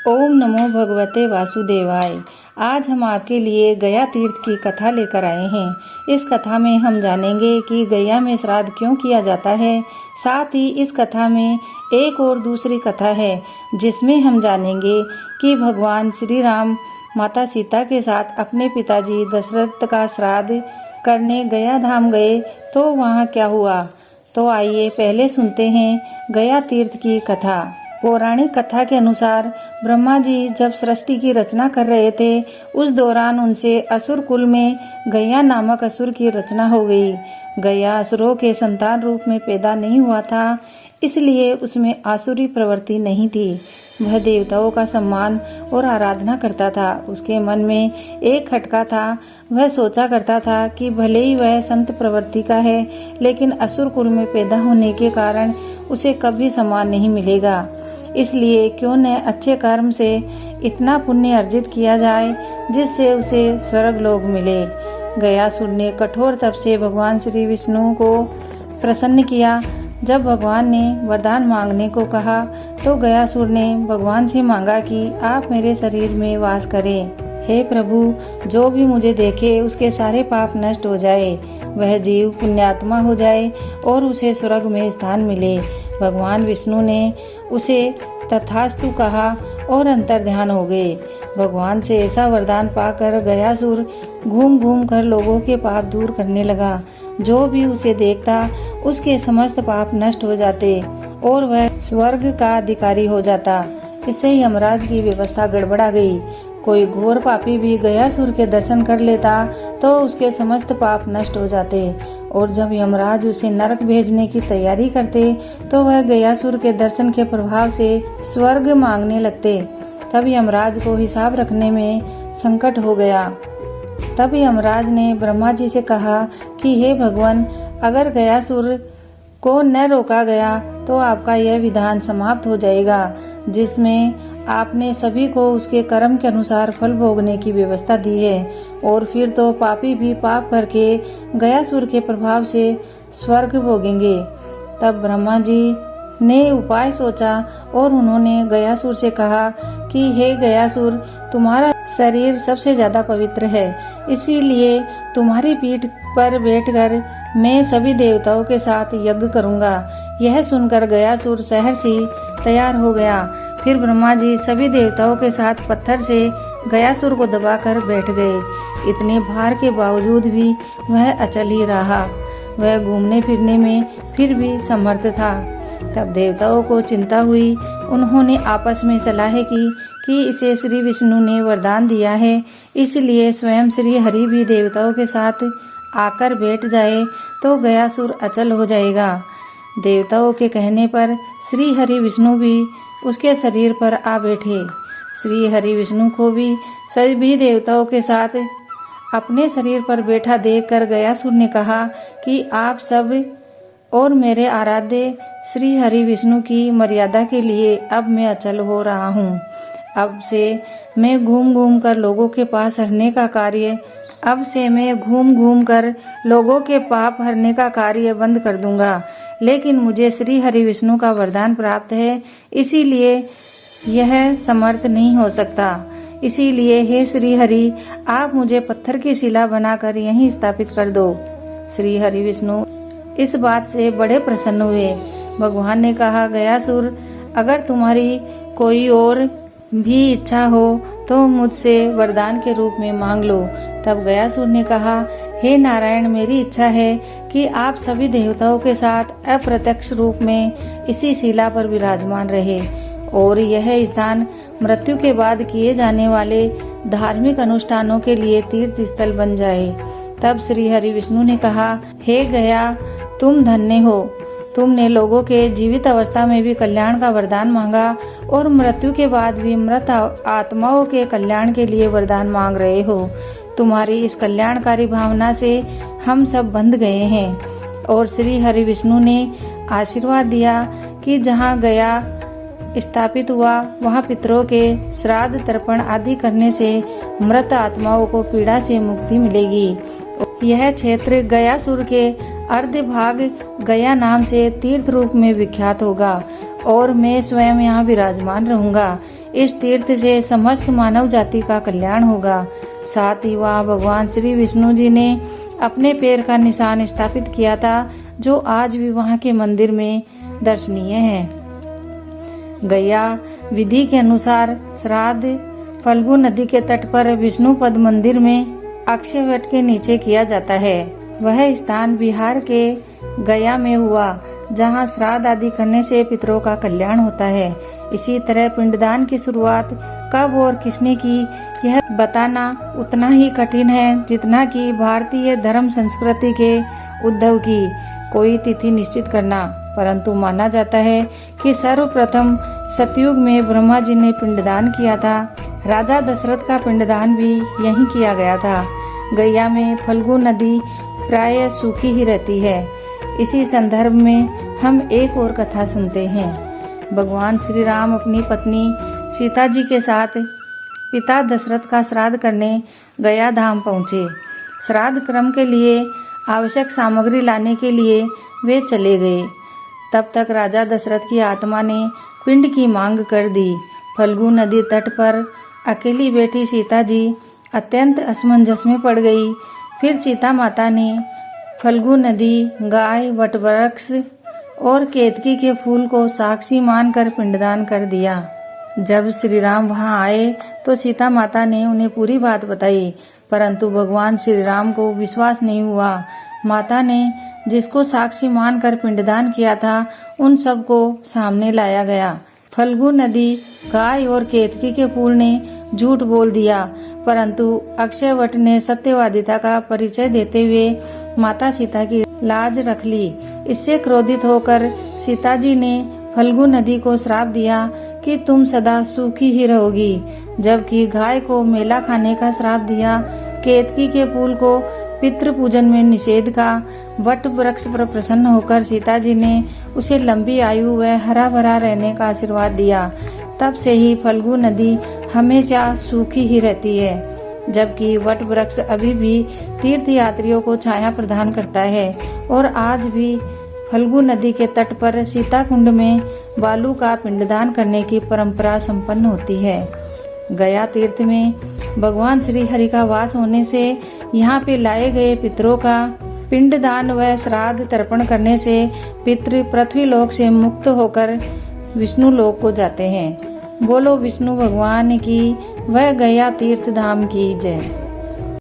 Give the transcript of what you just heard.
ओम नमो भगवते वासुदेवाय। आज हम आपके लिए गया तीर्थ की कथा लेकर आए हैं। इस कथा में हम जानेंगे कि गया में श्राद्ध क्यों किया जाता है। साथ ही इस कथा में एक और दूसरी कथा है जिसमें हम जानेंगे कि भगवान श्री राम माता सीता के साथ अपने पिताजी दशरथ का श्राद्ध करने गया धाम गए तो वहाँ क्या हुआ। तो आइए पहले सुनते हैं गया तीर्थ की कथा। पौराणिक कथा के अनुसार ब्रह्मा जी जब सृष्टि की रचना कर रहे थे उस दौरान उनसे असुर कुल में गया नामक असुर की रचना हो गई। गया असुरों के संतान रूप में पैदा नहीं हुआ था, इसलिए उसमें आसुरी प्रवृत्ति नहीं थी। वह देवताओं का सम्मान और आराधना करता था। उसके मन में एक खटका था। वह सोचा करता था कि भले ही वह संत प्रवृत्ति का है, लेकिन असुर कुल में पैदा होने के कारण उसे कभी सम्मान नहीं मिलेगा। इसलिए क्यों न अच्छे कर्म से इतना पुण्य अर्जित किया जाए जिससे उसे स्वर्ग लोक मिले। गयासुर ने कठोर तप से भगवान श्री विष्णु को प्रसन्न किया। जब भगवान ने वरदान मांगने को कहा तो गयासुर ने भगवान से मांगा कि आप मेरे शरीर में वास करें। हे प्रभु, जो भी मुझे देखे उसके सारे पाप नष्ट हो जाए, वह जीव पुण्यात्मा हो जाए और उसे स्वर्ग में स्थान मिले। भगवान विष्णु ने उसे तथास्तु कहा और अंतर्ध्यान हो गए। भगवान से ऐसा वरदान पाकर गयासुर घूम घूम कर लोगों के पाप दूर करने लगा। जो भी उसे देखता उसके समस्त पाप नष्ट हो जाते और वह स्वर्ग का अधिकारी हो जाता। इससे यमराज की व्यवस्था गड़बड़ा गई। कोई घोर पापी भी गयासुर के दर्शन कर लेता तो उसके समस्त पाप नष्ट हो जाते और जब यमराज उसे नरक भेजने की तैयारी करते तो वह गयासुर के दर्शन के प्रभाव से स्वर्ग मांगने लगते। तब यमराज को हिसाब रखने में संकट हो गया। तब यमराज ने ब्रह्मा जी से कहा कि हे भगवान, अगर गयासुर को न रोका गया तो आपका यह विधान समाप्त हो जाएगा जिसमें आपने सभी को उसके कर्म के अनुसार फल भोगने की व्यवस्था दी है, और फिर तो पापी भी पाप करके गयासुर के प्रभाव से स्वर्ग भोगेंगे। तब ब्रह्मा जी ने उपाय सोचा और उन्होंने गयासुर से कहा कि हे गयासुर, तुम्हारा शरीर सबसे ज्यादा पवित्र है, इसीलिए तुम्हारी पीठ पर बैठकर मैं सभी देवताओं के साथ यज्ञ करूंगा। यह सुनकर गयासुर सहर्षि तैयार हो गया। फिर ब्रह्मा जी सभी देवताओं के साथ पत्थर से गयासुर को दबाकर बैठ गए। इतने भार के बावजूद भी वह अचल ही रहा। वह घूमने फिरने में फिर भी समर्थ था। तब देवताओं को चिंता हुई। उन्होंने आपस में सलाह की कि इसे श्री विष्णु ने वरदान दिया है, इसलिए स्वयं श्री हरि भी देवताओं के साथ आकर बैठ जाए तो गयासुर अचल हो जाएगा। देवताओं के कहने पर श्री हरि विष्णु भी उसके शरीर पर आ बैठे। श्री हरि विष्णु को भी सभी देवताओं के साथ अपने शरीर पर बैठा देखकर गयासुर ने कहा कि आप सब और मेरे आराध्य श्री हरि विष्णु की मर्यादा के लिए अब मैं अचल हो रहा हूँ। अब से मैं घूम घूम कर लोगों के पाप हरने का कार्य बंद कर दूंगा। लेकिन मुझे श्री हरि विष्णु का वरदान प्राप्त है, इसीलिए यह समर्थ नहीं हो सकता। इसीलिए हे श्री हरि, आप मुझे पत्थर की शिला बनाकर यहीं स्थापित कर दो। श्री हरि विष्णु इस बात से बड़े प्रसन्न हुए। भगवान ने कहा, गयासुर, अगर तुम्हारी कोई और भी इच्छा हो तो मुझसे वरदान के रूप में मांग लो। तब गयासुर ने कहा, हे नारायण, मेरी इच्छा है कि आप सभी देवताओं के साथ अप्रत्यक्ष रूप में इसी शिला पर विराजमान रहे और यह स्थान मृत्यु के बाद किए जाने वाले धार्मिक अनुष्ठानों के लिए तीर्थ स्थल बन जाए। तब श्री हरि विष्णु ने कहा, हे गया, तुम धन्य हो। तुमने लोगों के जीवित अवस्था में भी कल्याण का वरदान मांगा और मृत्यु के बाद भी मृत आत्माओं के कल्याण के लिए वरदान मांग रहे हो। तुम्हारी इस कल्याणकारी भावना से हम सब बंध गए हैं। और श्री हरि विष्णु ने आशीर्वाद दिया कि जहाँ गया स्थापित हुआ वहाँ पितरों के श्राद्ध तर्पण आदि करने से मृत आत्माओं को पीड़ा से मुक्ति मिलेगी। यह क्षेत्र गयासुर के अर्ध भाग गया नाम से तीर्थ रूप में विख्यात होगा और मैं स्वयं यहाँ विराजमान रहूंगा। इस तीर्थ से समस्त मानव जाति का कल्याण होगा। साथ ही वहाँ भगवान श्री विष्णु जी ने अपने पैर का निशान स्थापित किया था, जो आज भी वहाँ के मंदिर में दर्शनीय है। गया विधि के अनुसार श्राद्ध फल्गु नदी के तट पर विष्णुपद मंदिर में अक्षय वट के नीचे किया जाता है। वह स्थान बिहार के गया में हुआ, जहाँ श्राद्ध आदि करने से पितरों का कल्याण होता है। इसी तरह पिंडदान की शुरुआत कब और किसने की, यह बताना उतना ही कठिन है जितना कि भारतीय धर्म संस्कृति के उद्भव की कोई तिथि निश्चित करना। परंतु माना जाता है कि सर्वप्रथम सतयुग में ब्रह्मा जी ने पिंडदान किया था। राजा दशरथ का पिंडदान भी यहीं किया गया था। गया में फल्गु नदी प्राय सूखी ही रहती है। इसी संदर्भ में हम एक और कथा सुनते हैं। भगवान श्री राम अपनी पत्नी सीता जी के साथ पिता दशरथ का श्राद्ध करने गया धाम पहुँचे। श्राद्ध क्रम के लिए आवश्यक सामग्री लाने के लिए वे चले गए। तब तक राजा दशरथ की आत्मा ने पिंड की मांग कर दी। फल्गु नदी तट पर अकेली बैठी सीता जी अत्यंत असमंजस में पड़ गई। फिर सीता माता ने फल्गु नदी, गाय, वटवृक्ष और केतकी के फूल को साक्षी मानकर पिंडदान कर दिया। जब श्री राम वहां आए तो सीता माता ने उन्हें पूरी बात बताई, परंतु भगवान श्री राम को विश्वास नहीं हुआ। माता ने जिसको साक्षी मानकर पिंडदान किया था, उन सबको सामने लाया गया। फल्गु नदी, गाय और केतकी के फूल ने झूठ बोल दिया, परंतु अक्षय वट ने सत्यवादिता का परिचय देते हुए माता सीता की लाज रख ली। इससे क्रोधित होकर सीता जी ने फल्गु नदी को श्राप दिया कि तुम सदा सूखी ही रहोगी, जबकि गाय को मेला खाने का श्राप दिया। केतकी के फूल को पितृ पूजन में निषेध का। वट वृक्ष पर प्रसन्न होकर सीता जी ने उसे लंबी आयु व हरा भरा रहने का आशीर्वाद दिया। तब से ही फल्गु नदी हमेशा सूखी ही रहती है, जबकि वट वृक्ष अभी भी तीर्थ यात्रियों को छाया प्रदान करता है। और आज भी फल्गु नदी के तट पर सीता कुंड में बालू का पिंडदान करने की परंपरा संपन्न होती है। गया तीर्थ में भगवान श्री हरि का वास होने से यहाँ पे लाए गए पितरों का पिंडदान व श्राद्ध तर्पण करने से पितृ पृथ्वी लोक से मुक्त होकर विष्णु लोक को जाते हैं। बोलो विष्णु भगवान की, वह गया तीर्थ धाम की जय।